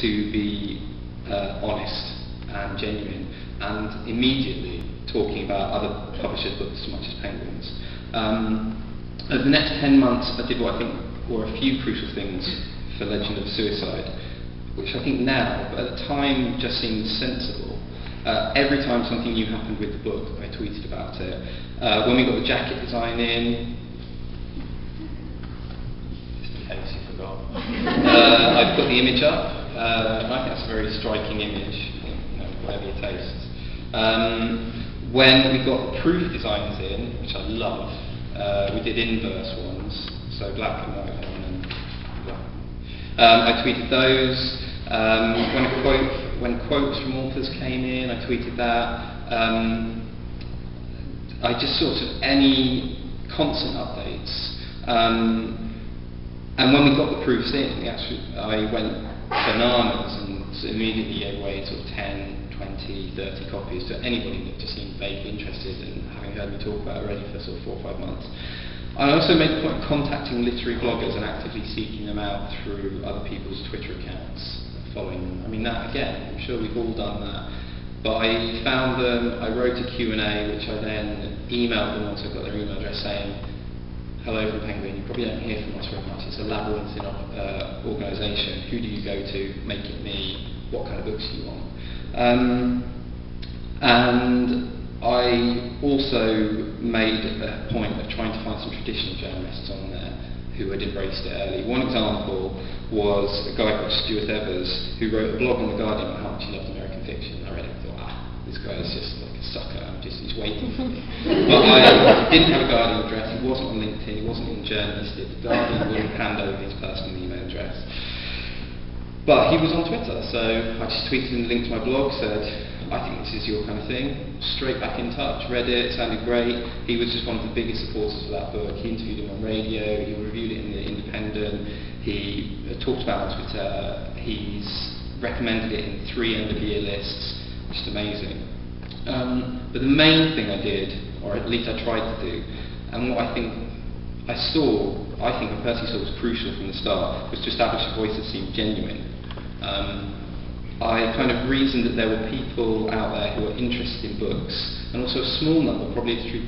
to be honest and genuine, and immediately talking about other publishers' books as much as Penguin's. Over the next 10 months, I did what I think were a few crucial things for Legend of Suicide, which I think now, but at the time, just seemed sensible. Every time something new happened with the book, I tweeted about it. When we got the jacket design in, just in case you forgot, I put the image up. And I think that's a very striking image, whatever your taste. When we got the proof designs in, which I love, we did inverse ones, so black and white one and black. I tweeted those. When quotes from authors came in, I tweeted that. I just sort of any constant updates. And when we got the proofs in, I went bananas and immediately gave away sort of 10, 20, 30 copies to anybody that just seemed vaguely interested in having heard me talk about it already for sort of 4 or 5 months. I also made the point of contacting literary bloggers and actively seeking them out through other people's Twitter accounts, following them. I mean, that again, I'm sure we've all done that. But I found them, I wrote a Q&A, which I then emailed them once I got their email address saying, "Hello from Penguin, you probably don't hear from us very much. It's a labyrinthine organisation. Who do you go to? Make it me. What kind of books do you want?" And I also made a point of trying to find some traditional journalists on there who had embraced it early. One example was a guy called Stuart Evers, who wrote a blog on The Guardian about how much he loved American fiction. I read it and thought, this guy is just like a sucker, he's waiting for me. But I didn't have a Guardian address, he wasn't on LinkedIn, he wasn't in journalistic. The Guardian wouldn't hand over his personal email address. But he was on Twitter, so I just tweeted him a link to my blog, said, "I think this is your kind of thing." Straight back in touch, read it, sounded great. He was just one of the biggest supporters of that book. He interviewed him on radio, he reviewed it in The Independent, he talked about it on Twitter, he's recommended it in 3 end-of-year lists, just amazing. But the main thing I did, or at least I tried to do, and what I think I personally saw was crucial from the start, was to establish a voice that seemed genuine. I kind of reasoned that there were people out there who were interested in books, and also a small number, probably literary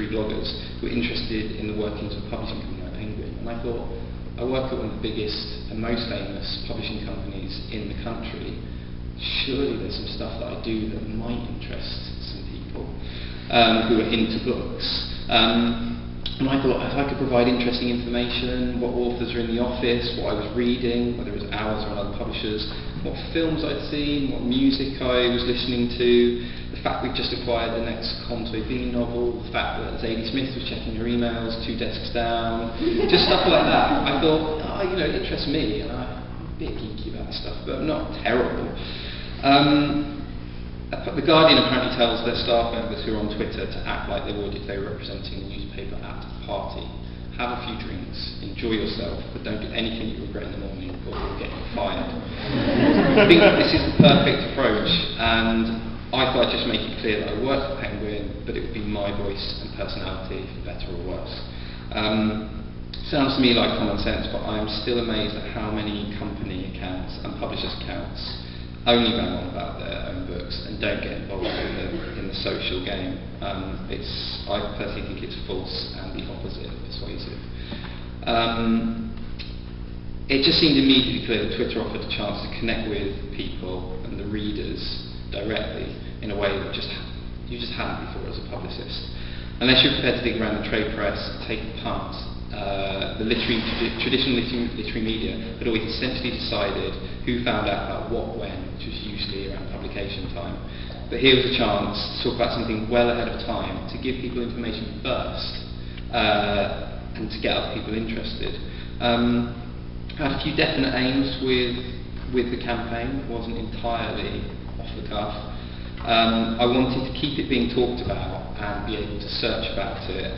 bloggers, who were interested in the workings of a publishing company like Penguin. And I thought, I work at one of the biggest and most famous publishing companies in the country. Surely there's some stuff that I do that might interest some people who are into books. And I thought, if I could provide interesting information, what authors are in the office, what I was reading, whether it was ours or other publishers, what films I'd seen, what music I was listening to, the fact we'd just acquired the next Contoy Bean novel, the fact that Zadie Smith was checking her emails 2 desks down, just stuff like that. I thought, it interests me, and I'm a bit geeky about this stuff, but not terrible. The Guardian apparently tells their staff members who are on Twitter to act like they would if they were representing a newspaper at a party. Have a few drinks, enjoy yourself, but don't do anything you regret in the morning or you'll get fired. I think this is the perfect approach, and I thought I'd just make it clear that I work at Penguin, but it would be my voice and personality, for better or worse. Sounds to me like common sense, but I'm still amazed at how many company accounts and publishers' accounts only bang on about their own books and don't get involved in the social game. I personally think it's false and the opposite of persuasive. It just seemed immediately clear that Twitter offered a chance to connect with people and the readers directly in a way that you just hadn't before as a publicist. Unless you're prepared to dig around the trade press, take the punt, the traditional literary media had always essentially decided who found out about what when, which was usually around publication time. But here was a chance to talk about something well ahead of time, to give people information first, and to get other people interested. I had a few definite aims with the campaign. It wasn't entirely off the cuff. I wanted to keep it being talked about and be able to search about it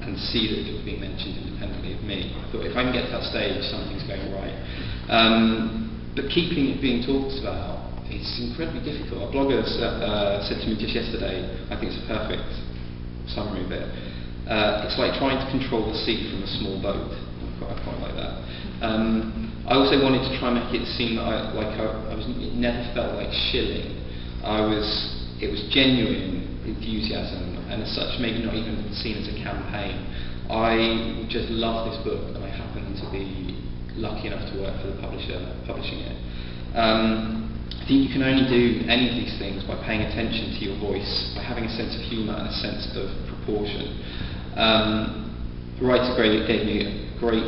and see that it was being mentioned independently of me. I thought, if I can get to that stage, something's going right. But keeping it being talked about is incredibly difficult. A blogger said to me just yesterday, I think it's a perfect summary of it, it's like trying to control the sea from a small boat. I quite like that. I also wanted to try and make it seem that it never felt like shilling. It was genuine enthusiasm, and as such maybe not even seen as a campaign. I just love this book, and I happen to be lucky enough to work for the publisher publishing it. I think you can only do any of these things by paying attention to your voice, by having a sense of humour and a sense of proportion. The writer gave me a great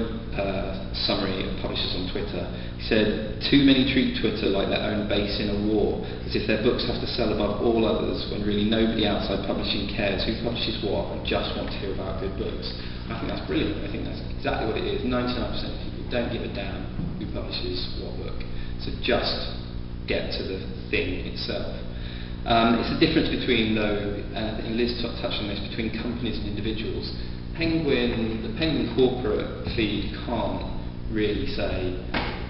summary of publishers on Twitter. He said, "Too many treat Twitter like their own base in a war, as if their books have to sell above all others, when really nobody outside publishing cares who publishes what and just want to hear about good books." I think that's brilliant. I think that's exactly what it is. 99% of people don't give a damn who publishes what book. So just get to the thing itself. It's the difference between, though, and Liz touched on this, between companies and individuals. The Penguin corporate feed can't really say,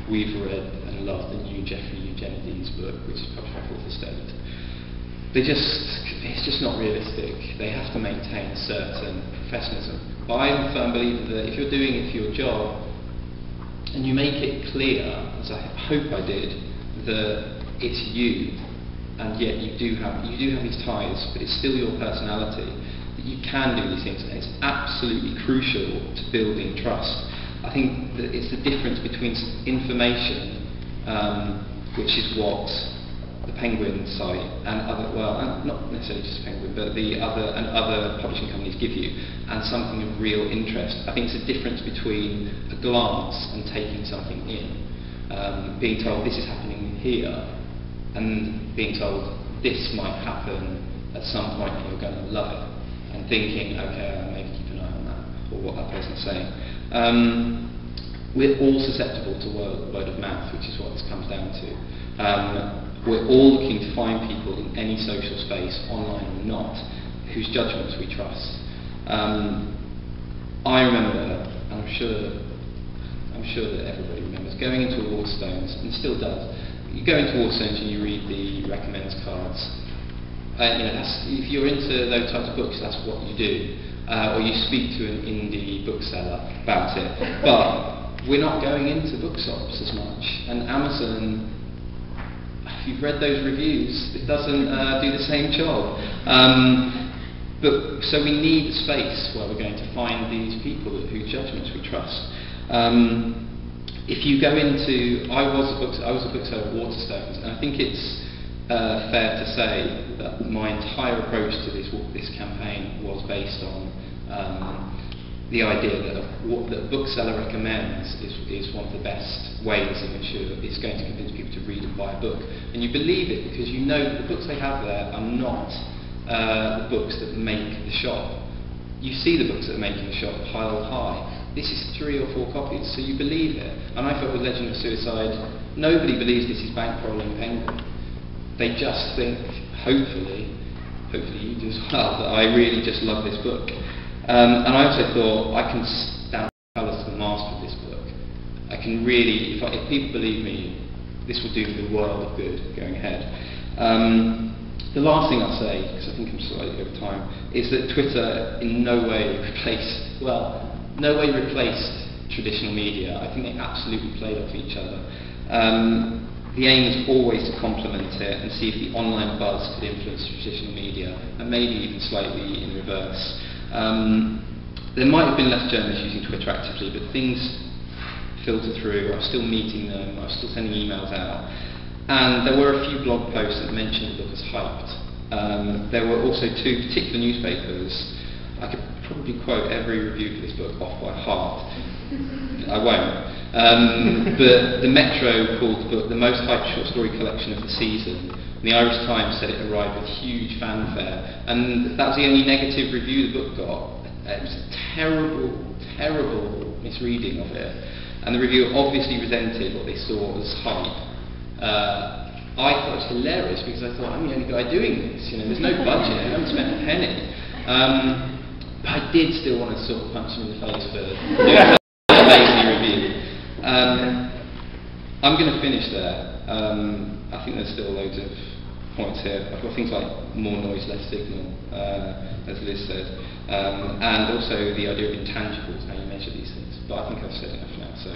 "We've read and loved the new Jeffrey Eugenides book," which is published by Fourth Estate. It's just not realistic. They have to maintain a certain professionalism. I'm a firm believer that if you're doing it for your job, and you make it clear, as I hope I did, that it's you, and yet you do have these ties, but it's still your personality, that you can do these things, and it's absolutely crucial to building trust. I think that it's the difference between information, which is what the Penguin site and and not necessarily just Penguin, but other publishing companies give you, and something of real interest. I think it's a difference between a glance and taking something in. Being told this is happening here, and being told this might happen at some point and you're going to love it, and thinking, okay, I'll maybe keep an eye on that, or what that person's saying. We're all susceptible to word of mouth, which is what this comes down to. We're all looking to find people in any social space, online or not, whose judgments we trust. I remember, and I'm sure that everybody remembers, going into a Waterstones, and still does. You go into Waterstones and you read the recommends cards. If you're into those types of books, that's what you do. Or you speak to an indie bookseller about it. But we're not going into bookshops as much. And Amazon, if you've read those reviews, it doesn't do the same job. So we need a space where we're going to find these people whose judgments we trust. If you go into, I was a bookseller at Waterstones, and I think it's fair to say that my entire approach to this campaign was based on the idea that what the bookseller recommends is one of the best ways in which it's going to convince people to read and buy a book. And you believe it because you know that the books they have there are not the books that make the shop. You see the books that are making the shop piled high. This is 3 or 4 copies, so you believe it. And I felt with Legend of Suicide, nobody believes this is bankrolling Penguin. They just think, hopefully you do as well, that I really just love this book. And I also thought, I can stand colours to the mast with this book. I can really, if people believe me, this will do the world of good going ahead. The last thing I'll say, because I think I'm slightly over time, is that Twitter in no way replaced traditional media. I think they absolutely played off each other. The aim is always to complement it and see if the online buzz could influence traditional media, and maybe even slightly in reverse. There might have been less journalists using Twitter actively, but things filter through. I was still meeting them, I was still sending emails out. And there were a few blog posts that mentioned the book as hyped. There were also 2 particular newspapers. I could probably quote every review for this book off by heart. I won't. But the Metro called the book the most hyped short story collection of the season. And the Irish Times said it arrived with huge fanfare. And that was the only negative review the book got. It was a terrible, terrible misreading of it. And the reviewer obviously resented what they saw as hype. I thought it was hilarious because I thought, I'm the only guy doing this. There's no budget. I haven't spent a penny. But I did still want to sort of punch him in the face for doing a lazy review. I'm going to finish there. I think there's still loads of points here. I've got things like more noise, less signal, as Liz said, and also the idea of intangibles, how you measure these things. But I think I've said enough now. So.